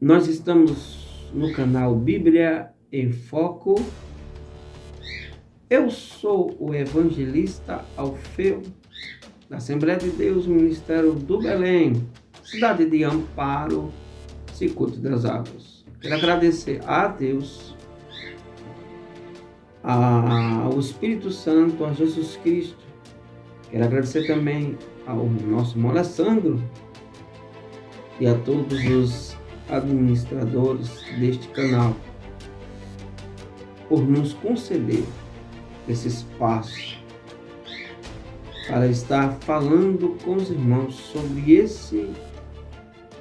Nós estamos no canal Bíblia em Foco. Eu sou o evangelista Alfeu, da Assembleia de Deus, Ministério do Belém, cidade de Amparo, Cicuto das Águas. Quero agradecer a Deus, ao Espírito Santo, a Jesus Cristo. Quero agradecer também ao nosso irmão Alessandro e a todos os administradores deste canal por nos conceder esse espaço para estar falando com os irmãos sobre esse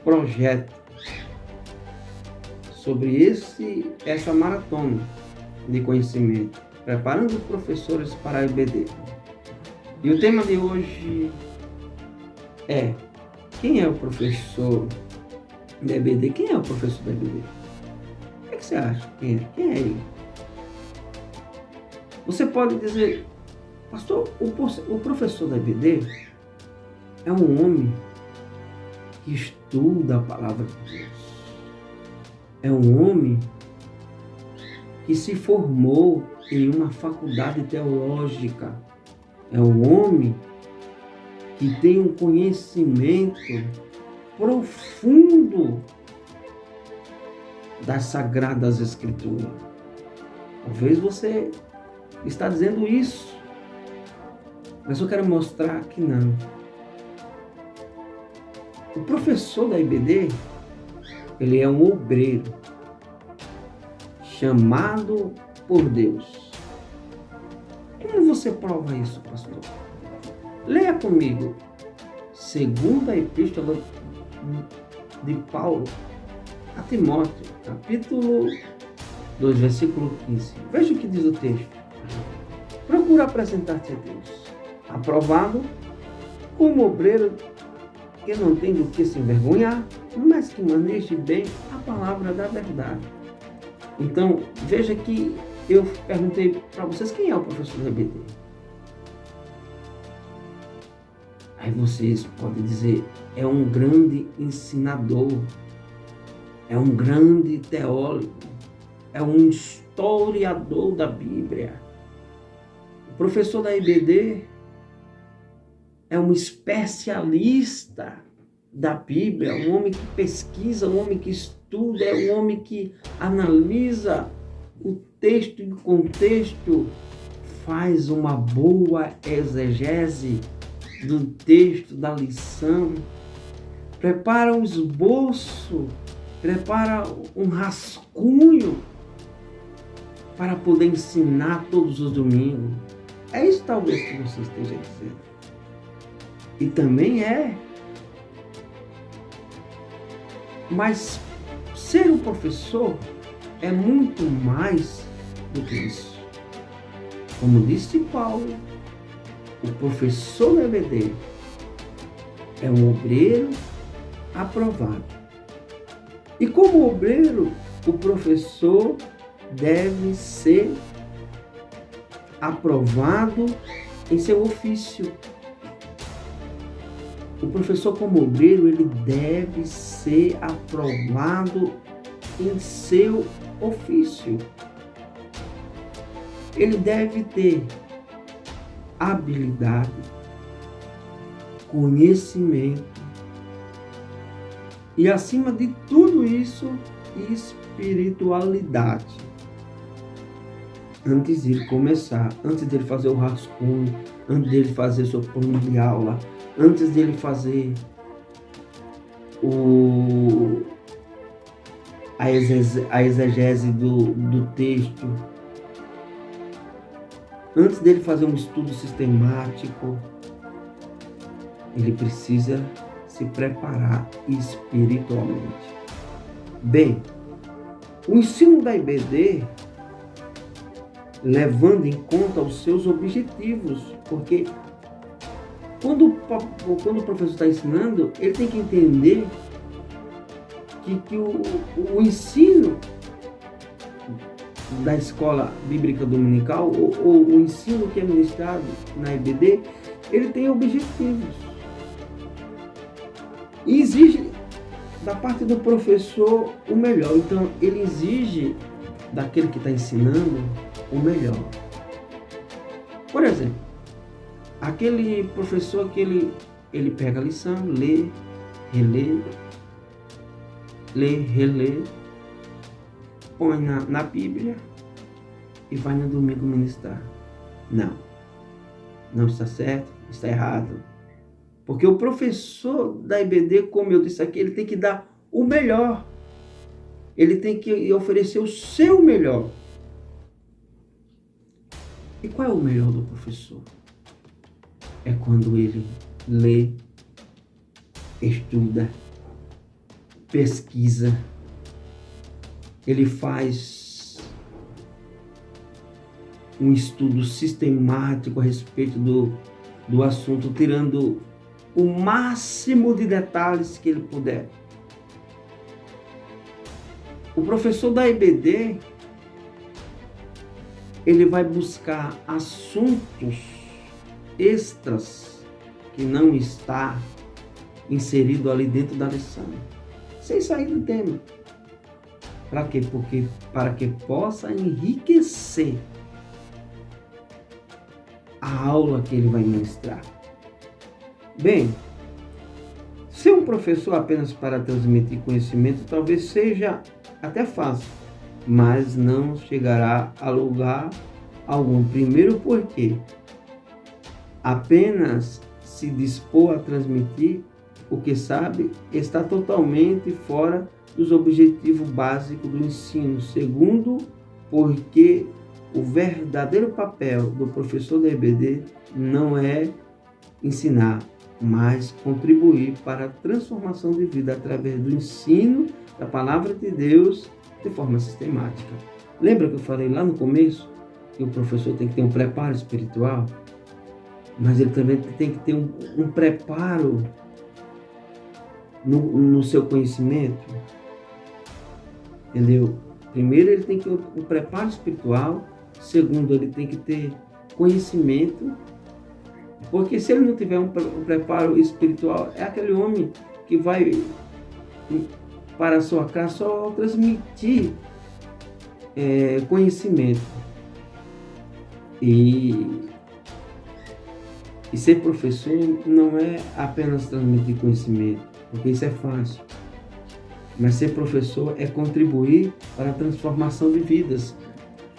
projeto, sobre essa maratona de conhecimento, preparando professores para a EBD. E o tema de hoje é: quem é o professor da EBD? Quem é o professor da EBD? O que você acha? Quem é ele? Você pode dizer: pastor, o professor da EBD é um homem que estuda a palavra de Deus. É um homem que se formou em uma faculdade teológica. É um homem que tem um conhecimento profundo das Sagradas Escrituras. Talvez você está dizendo isso, mas eu quero mostrar que não. O professor da EBD, ele é um obreiro chamado por Deus. Como você prova isso, pastor? Leia comigo segunda epístola de Paulo a Timóteo, capítulo 2, versículo 15. Veja o que diz o texto. Procura apresentar-te a Deus, aprovado como obreiro que não tem do que se envergonhar, mas que maneje bem a palavra da verdade. Então, veja que eu perguntei para vocês quem é o professor da EBD. Aí vocês podem dizer: é um grande ensinador, é um grande teólogo, é um historiador da Bíblia. O professor da EBD é um especialista da Bíblia, um homem que pesquisa, um homem que estuda, é um homem que analisa o texto e o contexto, faz uma boa exegese do texto, da lição, prepara um esboço, prepara um rascunho para poder ensinar todos os domingos. É isso talvez que você esteja dizendo. E também é. Mas ser um professor é muito mais do que isso. Como disse Paulo, o professor da EBD é um obreiro aprovado. E como obreiro, o professor deve ser aprovado em seu ofício. O professor, como obreiro, ele deve ser aprovado em seu ofício. Ele deve ter habilidade, conhecimento e, acima de tudo isso, espiritualidade. Antes de ele começar, antes de ele fazer o rascunho, antes de ele fazer seu plano de aula, antes de ele fazer a exegese do texto, antes dele fazer um estudo sistemático, ele precisa se preparar espiritualmente. Bem, o ensino da EBD, levando em conta os seus objetivos, porque quando o professor está ensinando, ele tem que entender que o ensino da escola bíblica dominical, ou o ensino que é ministrado na EBD, ele tem objetivos. E exige da parte do professor o melhor. Então, ele exige daquele que está ensinando o melhor. Por exemplo, aquele professor que ele pega a lição, lê, relê, põe na Bíblia e vai no domingo ministrar. Não está certo, está errado. Porque o professor da IBD, como eu disse aqui, ele tem que dar o melhor. Ele tem que oferecer o seu melhor. E qual é o melhor do professor? É quando ele lê, estuda, pesquisa, ele faz um estudo sistemático a respeito do assunto, tirando o máximo de detalhes que ele puder. O professor da IBD, ele vai buscar assuntos extras que não está inserido ali dentro da lição, sem sair do tema. Para quê? Porque para que possa enriquecer a aula que ele vai ministrar. Bem, ser um professor apenas para transmitir conhecimento talvez seja até fácil, mas não chegará a lugar algum. Primeiro porque apenas se dispor a transmitir o que sabe está totalmente fora dos objetivos básicos do ensino. Segundo, porque o verdadeiro papel do professor da IBD não é ensinar, mas contribuir para a transformação de vida através do ensino da palavra de Deus de forma sistemática. Lembra que eu falei lá no começo que o professor tem que ter um preparo espiritual? Mas ele também tem que ter um preparo no seu conhecimento. Entendeu? Primeiro, ele tem que ter um preparo espiritual. Segundo, ele tem que ter conhecimento. Porque se ele não tiver um preparo espiritual, é aquele homem que vai para a sua casa só transmitir conhecimento. E ser professor não é apenas transmitir conhecimento, porque isso é fácil. Mas ser professor é contribuir para a transformação de vidas,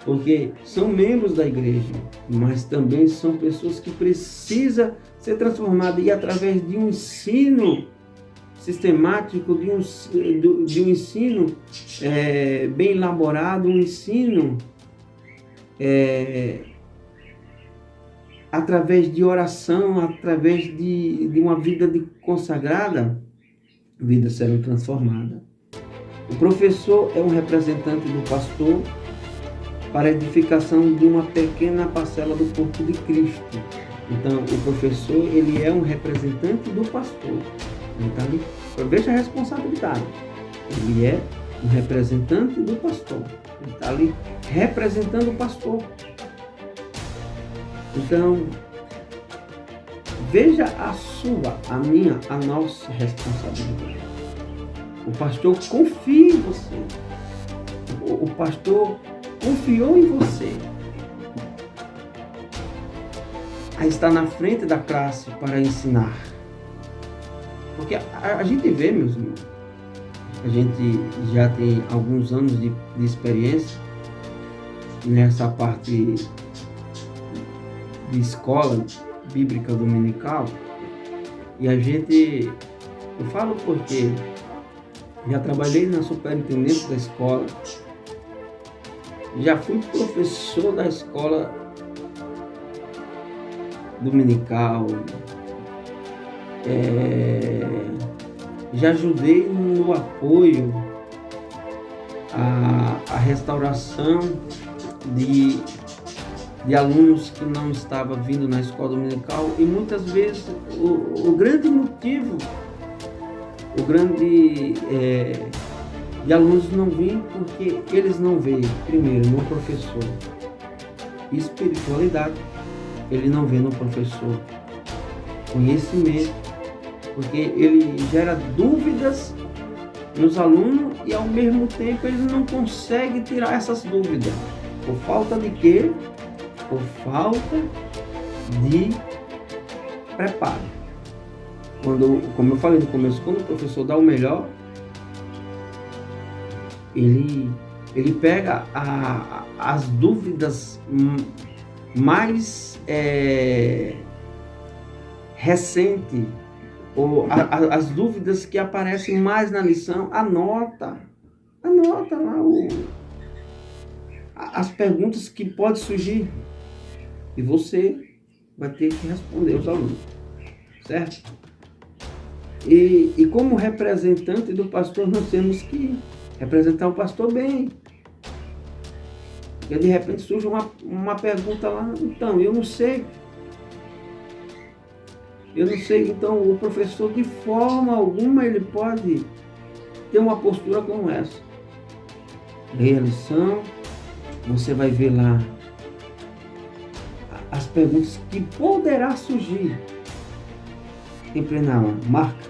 porque são membros da igreja, mas também são pessoas que precisam ser transformadas, e através de um ensino sistemático, de um ensino bem elaborado, um ensino através de oração, através de uma vida consagrada, vidas serão transformadas. O professor é um representante do pastor para a edificação de uma pequena parcela do corpo de Cristo. Então, o professor, ele é um representante do pastor. Então, veja a responsabilidade. Ele é um representante do pastor. Ele está ali representando o pastor. Então, veja a minha, a nossa responsabilidade. O pastor confia em você. O pastor confiou em você a estar na frente da classe para ensinar. Porque a gente vê, meus irmãos, a gente já tem alguns anos de experiência nessa parte de escola bíblica dominical, e eu falo porque já trabalhei na superintendência da escola, já fui professor da escola dominical, já ajudei no apoio à restauração de alunos que não estavam vindo na escola dominical, e muitas vezes o grande motivo, de alunos não virem porque eles não veem, primeiro, no professor espiritualidade, ele não vê no professor conhecimento, porque ele gera dúvidas nos alunos e ao mesmo tempo ele não consegue tirar essas dúvidas. Por falta de quê? Por falta de preparo. Como eu falei no começo, quando o professor dá o melhor, ele pega as dúvidas mais recentes, ou as dúvidas que aparecem mais na lição, anota lá as perguntas que podem surgir e você vai ter que responder aos alunos, certo? E como representante do pastor, nós temos que representar o pastor bem. Porque de repente surge uma pergunta lá, então, eu não sei. Então o professor de forma alguma ele pode ter uma postura como essa. Leia a lição, você vai ver lá as perguntas que poderá surgir em plena aula. Marca.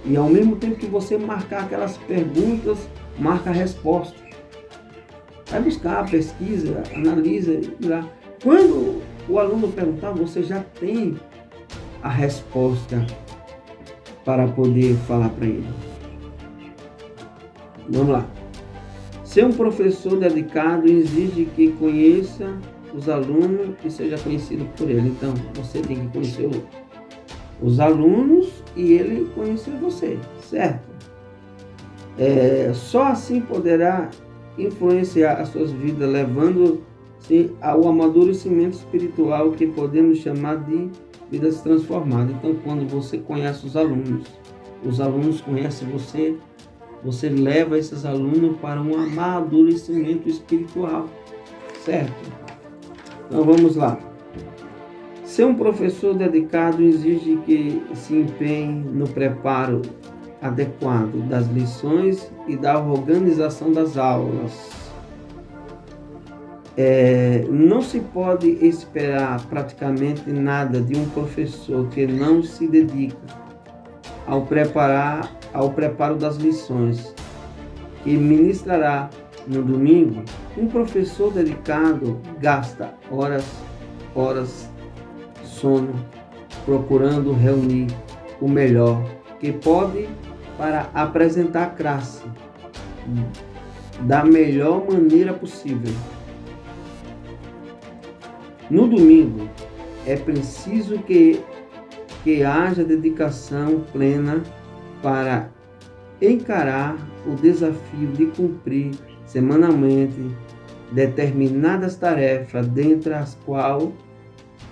E ao mesmo tempo que você marcar aquelas perguntas, marca a resposta. Vai buscar, pesquisa, analisa e lá. Quando o aluno perguntar, você já tem a resposta para poder falar para ele. Vamos lá. Ser um professor dedicado exige que conheça os alunos e seja conhecido por ele. Então, você tem que conhecer os alunos e ele conhecer você, certo? Só assim poderá influenciar as suas vidas, levando-se ao amadurecimento espiritual que podemos chamar de vidas transformadas. Então, quando você conhece os alunos conhecem você, você leva esses alunos para um amadurecimento espiritual, certo? Então, vamos lá. Ser um professor dedicado exige que se empenhe no preparo adequado das lições e da organização das aulas. Não se pode esperar praticamente nada de um professor que não se dedica ao preparo das lições que ministrará no domingo. Um professor dedicado gasta horas sono procurando reunir o melhor que pode para apresentar a classe da melhor maneira possível. No domingo, é preciso que haja dedicação plena para encarar o desafio de cumprir semanalmente determinadas tarefas, dentre as quais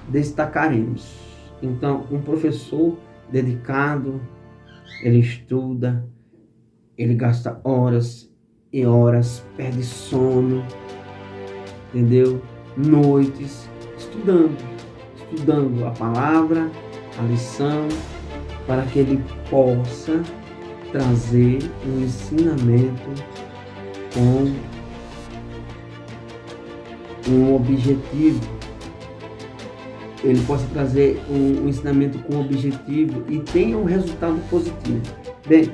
destacaremos. Então, um professor dedicado, ele estuda, ele gasta horas e horas, perde sono, entendeu? Noites, estudando a palavra, a lição, para que ele possa trazer um ensinamento com um objetivo. Ele possa trazer um ensinamento com objetivo e tenha um resultado positivo. Bem,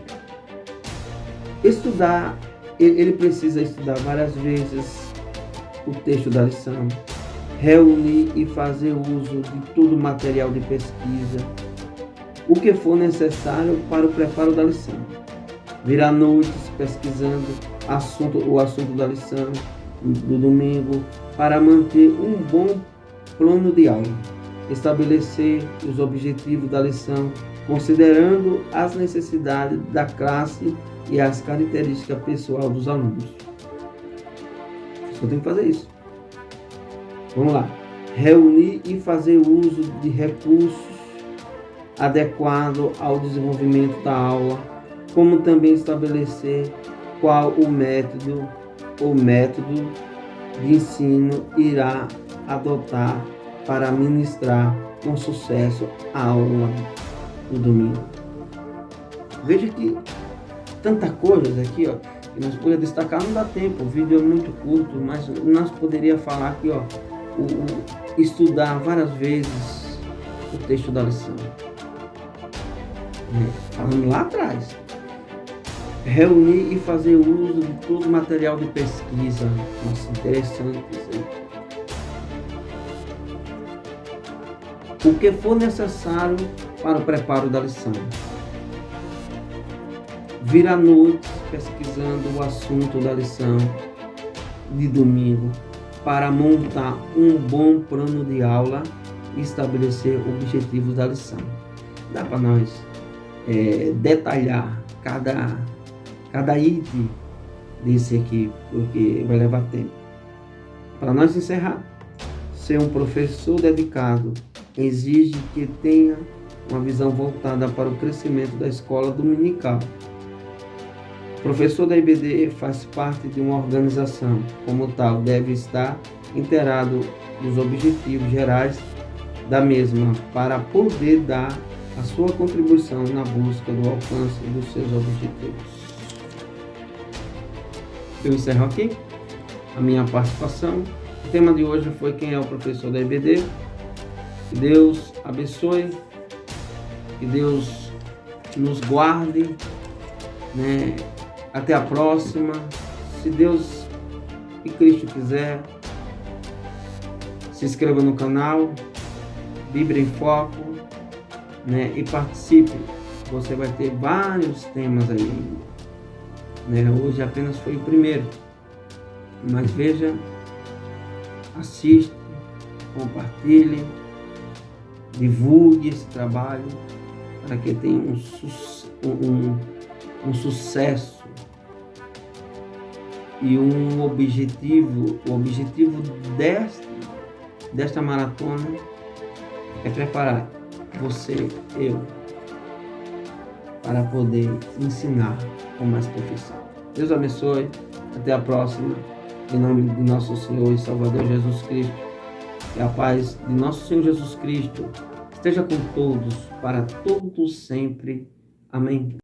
estudar, ele precisa estudar várias vezes o texto da lição, reunir e fazer uso de todo o material de pesquisa, o que for necessário para o preparo da lição. Virar noites pesquisando o assunto da lição do domingo para manter um bom plano de aula. Estabelecer os objetivos da lição, considerando as necessidades da classe e as características pessoais dos alunos. Só tem que fazer isso. Vamos lá. Reunir e fazer uso de recursos adequados ao desenvolvimento da aula, como também estabelecer qual o método de ensino irá adotar para ministrar com sucesso a aula do domingo. Veja que tanta coisa aqui, ó, que nós podemos destacar, não dá tempo, o vídeo é muito curto, mas nós poderíamos falar aqui, ó, estudar várias vezes o texto da lição. Falando lá atrás, reunir e fazer uso de todo o material de pesquisa. Nossa, interessante isso aí. O que for necessário para o preparo da lição. Virar noites pesquisando o assunto da lição de domingo para montar um bom plano de aula e estabelecer objetivos da lição. Dá para nós detalhar cada item desse aqui, porque vai levar tempo. Para nós encerrar, ser um professor dedicado exige que tenha uma visão voltada para o crescimento da escola dominical. O professor da IBD faz parte de uma organização, como tal, deve estar inteirado dos objetivos gerais da mesma para poder dar a sua contribuição na busca do alcance dos seus objetivos. Eu encerro aqui a minha participação. O tema de hoje foi quem é o professor da IBD. Que Deus abençoe, que Deus nos guarde, né? Até a próxima. Se Deus e Cristo quiser, se inscreva no canal, Bíblia em Foco, né? E participe. Você vai ter vários temas aí, né? Hoje apenas foi o primeiro, mas veja, assiste, compartilhe, divulgue esse trabalho para que tenha um sucesso e um objetivo. O objetivo desta maratona é preparar você, eu, para poder ensinar com mais perfeição. Deus abençoe. Até a próxima. Em nome de nosso Senhor e Salvador Jesus Cristo. Que a paz de nosso Senhor Jesus Cristo esteja com todos, para todos sempre. Amém.